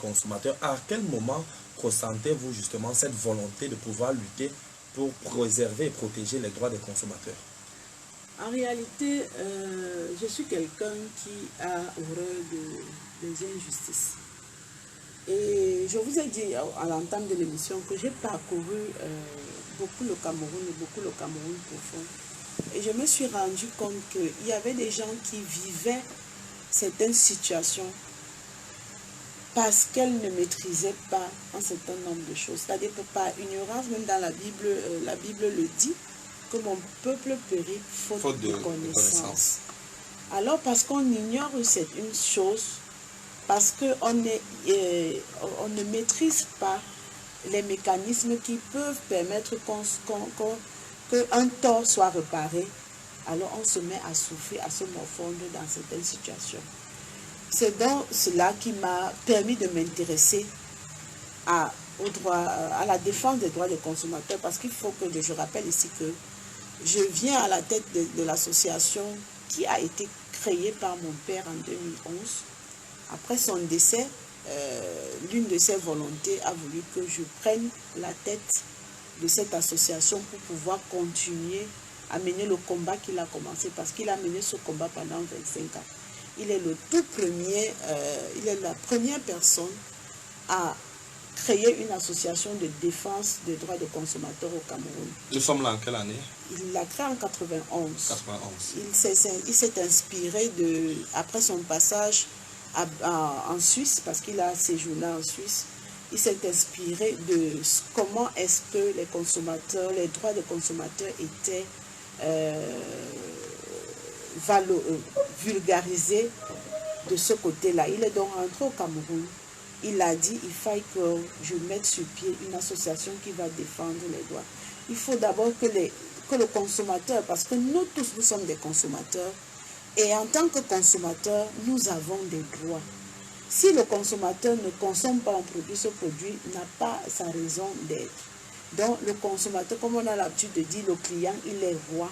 consommateurs, à quel moment ressentez-vous justement cette volonté de pouvoir lutter pour préserver et protéger les droits des consommateurs? En réalité, je suis quelqu'un qui a horreur des injustices. Et je vous ai dit à l'entame de l'émission que j'ai parcouru beaucoup le Cameroun profond. Et je me suis rendu compte qu'il y avait des gens qui vivaient certaines situations parce qu'elles ne maîtrisaient pas un certain nombre de choses. C'est-à-dire que par ignorance, même dans la Bible le dit, que mon peuple périt faute de connaissance. Alors parce qu'on ignore une chose, parce qu'on ne maîtrise pas les mécanismes qui peuvent permettre qu'un tort soit réparé, alors on se met à souffrir, à se morfondre dans certaines situations. C'est donc cela qui m'a permis de m'intéresser à la défense des droits des consommateurs, parce qu'il faut que je rappelle ici que je viens à la tête de l'association qui a été créée par mon père en 2011. Après son décès, l'une de ses volontés a voulu que je prenne la tête de cette association pour pouvoir continuer à mener le combat qu'il a commencé, parce qu'il a mené ce combat pendant 25 ans. Il est le tout premier, il est la première personne à créer une association de défense des droits des consommateurs au Cameroun. Nous sommes là en quelle année? Il l'a créé en 91. 91. Il s'est inspiré après son passage en Suisse, parce qu'il a séjourné en Suisse, il s'est inspiré de comment est-ce que les droits des consommateurs étaient vulgarisés de ce côté-là. Il est donc rentré au Cameroun. Il a dit, il faut que je mette sur pied une association qui va défendre les droits. Il faut d'abord que le consommateur, parce que nous tous, nous sommes des consommateurs, et en tant que consommateurs, nous avons des droits. Si le consommateur ne consomme pas un produit, ce produit n'a pas sa raison d'être. Donc le consommateur, comme on a l'habitude de dire, le client, il est roi.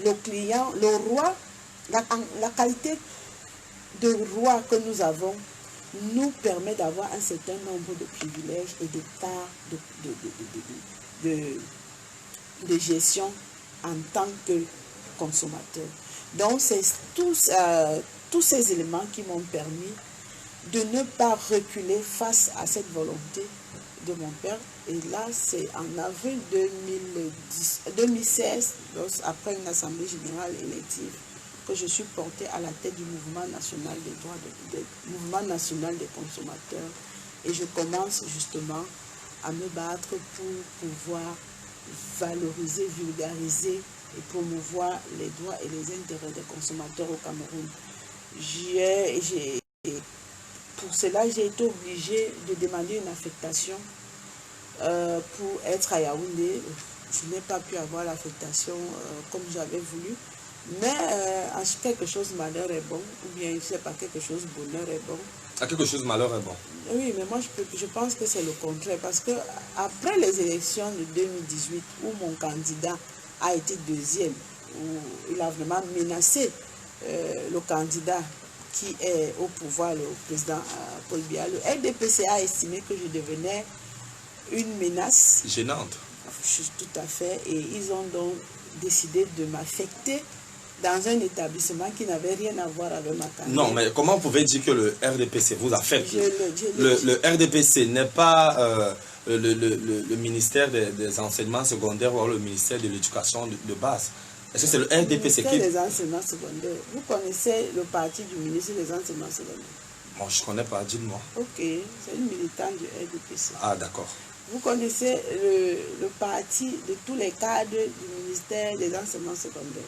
Le roi, la qualité de roi que nous avons, nous permet d'avoir un certain nombre de privilèges et de parts de gestion en tant que consommateur. Donc, c'est tous ces éléments qui m'ont permis de ne pas reculer face à cette volonté de mon père. Et là, c'est en avril 2016, après une assemblée générale élective, que je suis portée à la tête du mouvement national des consommateurs, et je commence justement à me battre pour pouvoir valoriser, vulgariser et promouvoir les droits et les intérêts des consommateurs au Cameroun. Pour cela, j'ai été obligée de demander une affectation pour être à Yaoundé. Je n'ai pas pu avoir l'affectation comme j'avais voulu. Mais quelque chose malheur est bon, ou bien je ne sais pas, quelque chose bonheur est bon. Quelque chose malheur est bon. Oui, mais moi je pense que c'est le contraire, parce que après les élections de 2018, où mon candidat a été deuxième, où il a vraiment menacé le candidat qui est au pouvoir, le président Paul Biya, le RDPC a estimé que je devenais une menace. Gênante. Tout à fait, et ils ont donc décidé de m'affecter dans un établissement qui n'avait rien à voir avec ma carrière. Non, mais comment vous pouvez dire que le RDPC vous affecte? Le RDPC n'est pas le ministère des enseignements secondaires ou le ministère de l'éducation de base. Est-ce que c'est le RDPC qui... Le ministère des enseignements secondaires. Vous connaissez le parti du ministre des enseignements secondaires? Bon, je ne connais pas, dites-moi. Ok, c'est une militante du RDPC. Ah, d'accord. Vous connaissez le parti de tous les cadres du ministère des enseignements secondaires?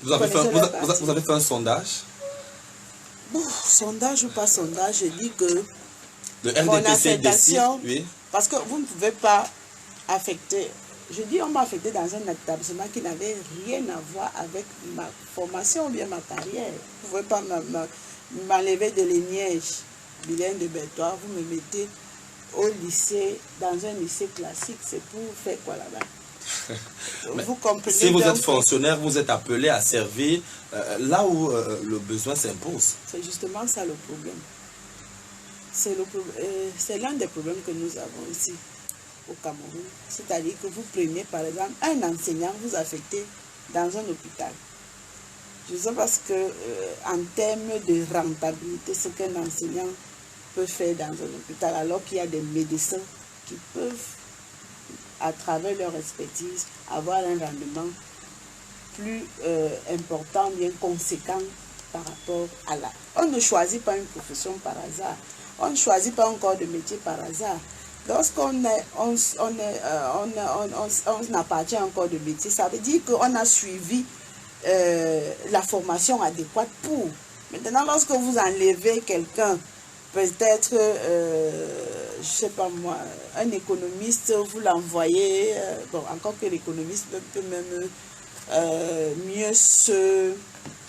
Vous avez fait un sondage? Bon, sondage ou pas sondage, je dis que le RDPC décide, oui. Parce que vous ne pouvez pas affecter. Je dis on m'a affecté dans un établissement qui n'avait rien à voir avec ma formation ou bien ma carrière. Vous ne pouvez pas m'enlever de Léniège, Bilaine de Bertois, vous me mettez au lycée, dans un lycée classique, c'est pour faire quoi là-bas? Vous comprenez. Si vous êtes fonctionnaire, vous êtes appelé à servir là où le besoin s'impose. C'est justement ça le problème. c'est l'un des problèmes que nous avons ici au Cameroun. C'est-à-dire que vous prenez par exemple un enseignant, vous affectez dans un hôpital. Je sais parce que en termes de rentabilité, ce qu'un enseignant peut faire dans un hôpital, alors qu'il y a des médecins qui peuvent, à travers leur expertise, avoir un rendement plus important, bien conséquent par rapport à la... On ne choisit pas une profession par hasard. On ne choisit pas un corps de métier par hasard. Lorsqu'on appartient à un corps de métier, ça veut dire qu'on a suivi la formation adéquate pour. Maintenant, lorsque vous enlevez quelqu'un, peut-être, je sais pas moi, un économiste, vous l'envoyez, bon, encore que l'économiste peut même mieux se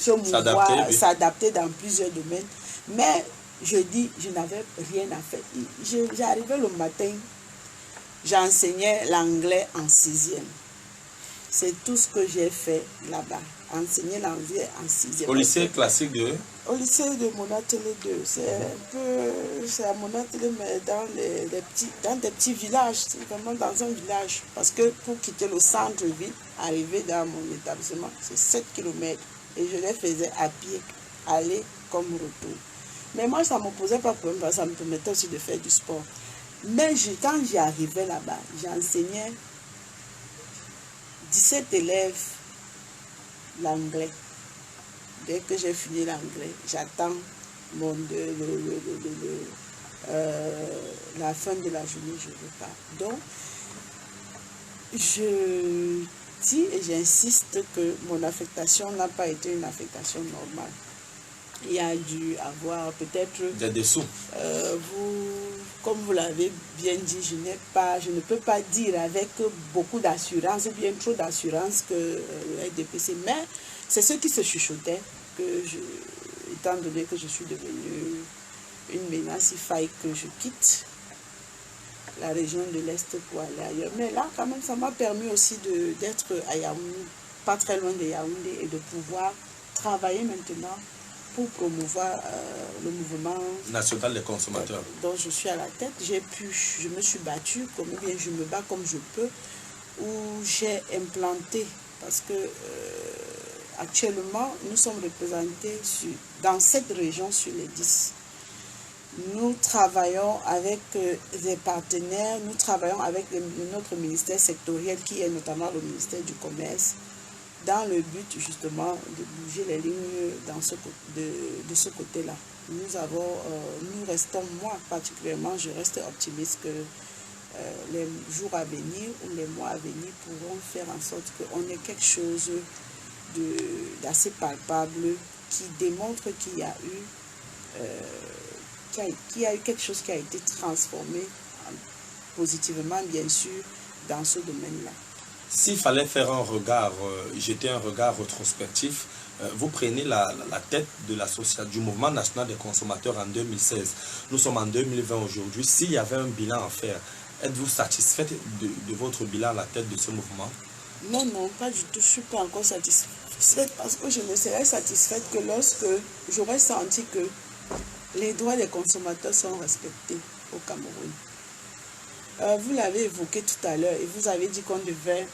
mouvoir, s'adapter dans plusieurs domaines. Mais je dis, je n'avais rien à faire. J'arrivais le matin, j'enseignais l'anglais en 6e. C'est tout ce que j'ai fait là-bas. Enseigner l'anglais en 6e. Au lycée classique de... Au lycée de Monatélé 2. C'est un peu... C'est à Monatélé, mais dans des petits villages. C'est vraiment dans un village. Parce que pour quitter le centre-ville, arriver dans mon établissement, c'est 7 km. Et je les faisais à pied, aller comme retour. Mais moi, ça ne me posait pas de problème, parce que ça me permettait aussi de faire du sport. Mais quand j'y arrivais là-bas, j'enseignais 17 élèves l'anglais. Dès que j'ai fini l'anglais, j'attends la fin de la journée, je repars. Donc, je dis et j'insiste que mon affectation n'a pas été une affectation normale. Il y a dû avoir peut-être... Des dessous. Comme vous l'avez bien dit, je ne peux pas dire avec beaucoup d'assurance, ou bien trop d'assurance que le RDPC, mais c'est ce qui se chuchotait, étant donné que je suis devenue une menace, il faille que je quitte la région de l'Est pour aller ailleurs. Mais là, quand même, ça m'a permis aussi d'être à Yaoundé, pas très loin de Yaoundé, et de pouvoir travailler maintenant pour promouvoir le mouvement national des consommateurs dont je suis à la tête. Je me suis battue, comme bien je me bats comme je peux, où j'ai implanté, parce que actuellement nous sommes représentés dans cette région sur les 10. Nous travaillons avec des partenaires, nous travaillons avec notre ministère sectoriel qui est notamment le ministère du Commerce, dans le but justement de bouger les lignes de ce côté-là. Nous restons, moi particulièrement, je reste optimiste que les jours à venir ou les mois à venir pourront faire en sorte qu'on ait quelque chose d'assez palpable qui démontre qu'il y a eu quelque chose qui a été transformé positivement, bien sûr, dans ce domaine-là. S'il fallait faire un regard, jeter un regard rétrospectif, vous prenez la tête du mouvement national des consommateurs en 2016. Nous sommes en 2020 aujourd'hui. S'il y avait un bilan à faire, êtes-vous satisfaite de votre bilan à la tête de ce mouvement? Non, non, pas du tout. Je ne suis pas encore satisfaite parce que je ne serais satisfaite que lorsque j'aurais senti que les droits des consommateurs sont respectés au Cameroun. Vous l'avez évoqué tout à l'heure et vous avez dit qu'on devait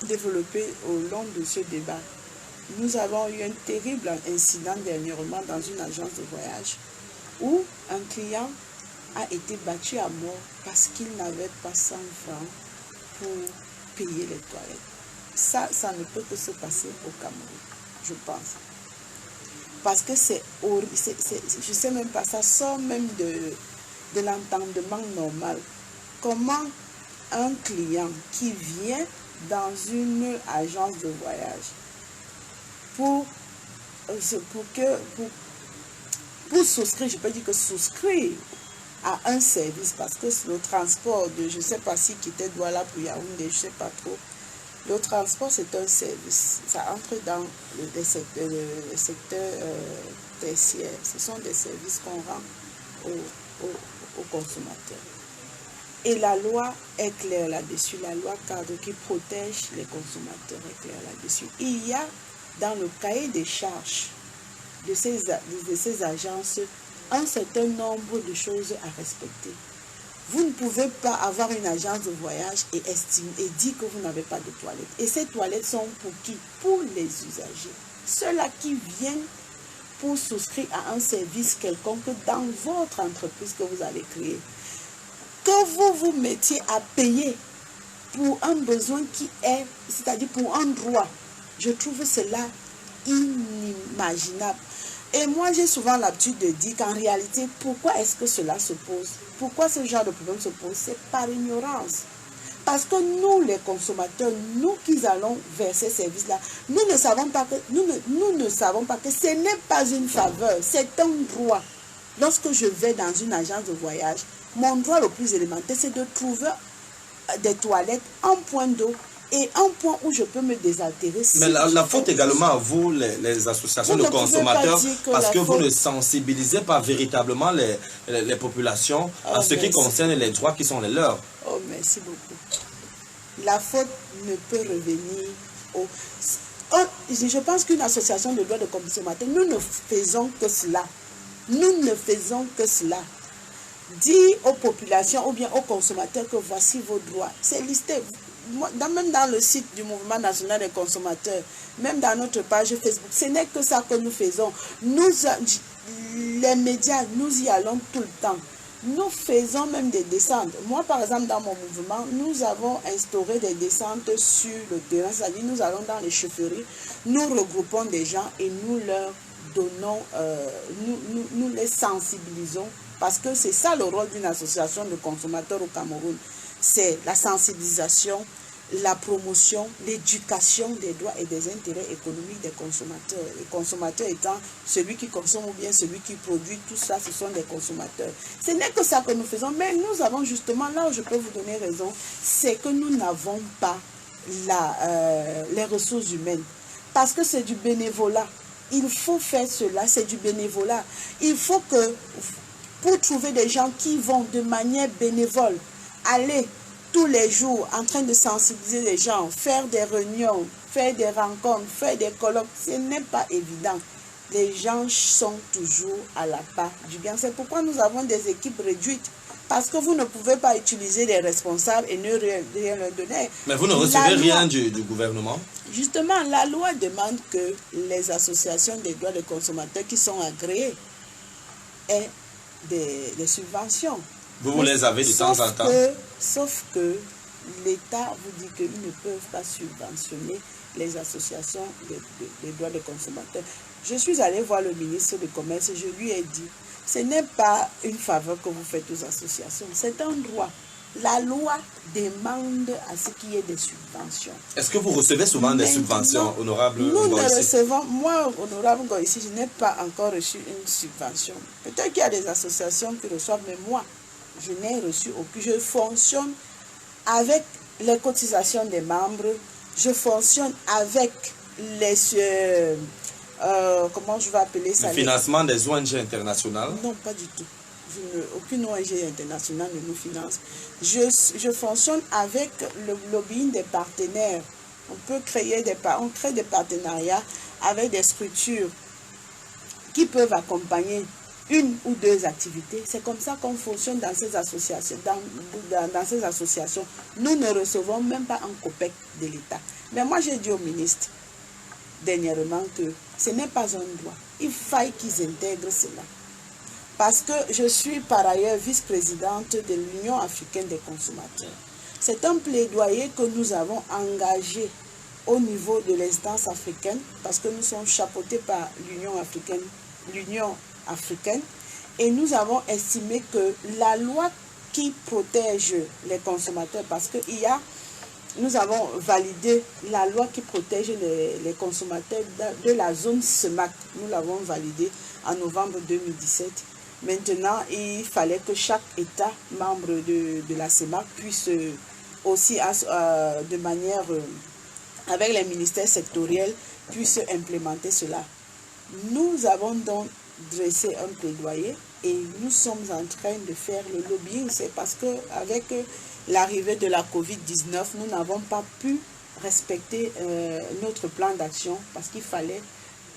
développer au long de ce débat. Nous avons eu un terrible incident dernièrement dans une agence de voyage où un client a été battu à mort parce qu'il n'avait pas 100 francs pour payer les toilettes. Ça ne peut que se passer au Cameroun, je pense. Parce que c'est horrible, je ne sais même pas, ça sort même de l'entendement normal. Comment un client qui vient dans une agence de voyage pour souscrire, je peux dire que souscrire à un service, parce que le transport de, je ne sais pas si quitter Douala pour Yaoundé, je ne sais pas trop, le transport c'est un service, ça entre dans le secteur tertiaire, ce sont des services qu'on rend aux consommateurs. Et la loi est claire là-dessus, la loi cadre qui protège les consommateurs est claire là-dessus. Il y a dans le cahier des charges de ces agences un certain nombre de choses à respecter. Vous ne pouvez pas avoir une agence de voyage et dire que vous n'avez pas de toilettes. Et ces toilettes sont pour qui? Pour les usagers. Ceux-là qui viennent pour souscrire à un service quelconque dans votre entreprise que vous avez créée. Que vous vous mettiez à payer pour un besoin qui est, c'est-à-dire pour un droit. Je trouve cela inimaginable. Et moi, j'ai souvent l'habitude de dire qu'en réalité, pourquoi est-ce que cela se pose? Pourquoi ce genre de problème se pose? C'est par ignorance. Parce que nous, les consommateurs, nous qui allons vers ces services-là, nous ne savons pas que ce n'est pas une faveur, c'est un droit. Lorsque je vais dans une agence de voyage, mon droit le plus élémentaire, c'est de trouver des toilettes, un point d'eau et un point où je peux me désaltérer. Mais la faute également à vous, les associations de consommateurs, parce que vous ne sensibilisez pas véritablement les populations en ce qui concerne les droits qui sont les leurs. Oh, merci beaucoup. La faute ne peut revenir au... Je pense qu'une association de droits de consommateurs, nous ne faisons que cela. Nous ne faisons que cela. Dire aux populations ou bien aux consommateurs que voici vos droits. C'est listé. Même dans le site du Mouvement national des consommateurs, même dans notre page Facebook, ce n'est que ça que nous faisons. Les médias, nous y allons tout le temps. Nous faisons même des descentes. Moi, par exemple, dans mon mouvement, nous avons instauré des descentes sur le terrain. C'est-à-dire, nous allons dans les chaufferies, nous regroupons des gens et nous leur donnons, nous les sensibilisons. Parce que c'est ça le rôle d'une association de consommateurs au Cameroun. C'est la sensibilisation, la promotion, l'éducation des droits et des intérêts économiques des consommateurs. Les consommateurs étant celui qui consomme ou bien celui qui produit, tout ça, ce sont des consommateurs. Ce n'est que ça que nous faisons, mais nous avons justement, là où je peux vous donner raison, c'est que nous n'avons pas les ressources humaines. Parce que c'est du bénévolat. Il faut faire cela, c'est du bénévolat. Il faut que, pour trouver des gens qui vont de manière bénévole, aller tous les jours en train de sensibiliser les gens, faire des réunions, faire des rencontres, faire des colloques, ce n'est pas évident. Les gens sont toujours à la part du bien. C'est pourquoi nous avons des équipes réduites. Parce que vous ne pouvez pas utiliser les responsables et ne rien leur donner. Mais vous ne recevez rien du gouvernement? Justement, la loi demande que les associations des droits des consommateurs qui sont agréées aient des subventions. Vous les avez de temps en temps? Sauf que l'État vous dit qu'ils ne peuvent pas subventionner les associations des droits des consommateurs. Je suis allée voir le ministre du Commerce et je lui ai dit, ce n'est pas une faveur que vous faites aux associations, c'est un droit. La loi demande à ce qu'il y ait des subventions. Est-ce que vous recevez souvent des subventions, honorable Nous Ngoï? ne recevons, moi, honorable Ngoï, je n'ai pas encore reçu une subvention. Peut-être qu'il y a des associations qui reçoivent, mais moi, je n'ai reçu aucune. Je fonctionne avec les cotisations des membres, je fonctionne avec les... comment je vais appeler ça? Le financement des ONG internationales? Non, pas du tout. Aucune ONG internationale ne nous finance. Je fonctionne avec le lobbying des partenaires. On crée des partenariats avec des structures qui peuvent accompagner une ou deux activités. C'est comme ça qu'on fonctionne dans ces associations. Dans ces associations, nous ne recevons même pas un copec de l'État. Mais moi, j'ai dit au ministre dernièrement que ce n'est pas un droit. Il faille qu'ils intègrent cela. Parce que je suis par ailleurs vice-présidente de l'Union africaine des consommateurs. C'est un plaidoyer que nous avons engagé au niveau de l'instance africaine, parce que nous sommes chapeautés par l'Union africaine, et nous avons estimé que la loi qui protège les consommateurs, parce que nous avons validé la loi qui protège les consommateurs de la zone CEMAC. Nous l'avons validée en novembre 2017. Maintenant, il fallait que chaque État membre de la CEMAC puisse aussi, de manière, avec les ministères sectoriels, puisse implémenter cela. Nous avons donc dressé un plaidoyer et nous sommes en train de faire le lobbying. C'est parce qu'avec l'arrivée de la COVID-19, nous n'avons pas pu respecter notre plan d'action parce qu'il fallait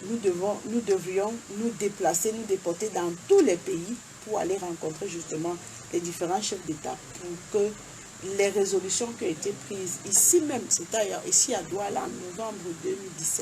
nous devrions nous déplacer, nous déporter dans tous les pays pour aller rencontrer justement les différents chefs d'État pour que les résolutions qui ont été prises ici même, c'était ici à Douala en novembre 2017,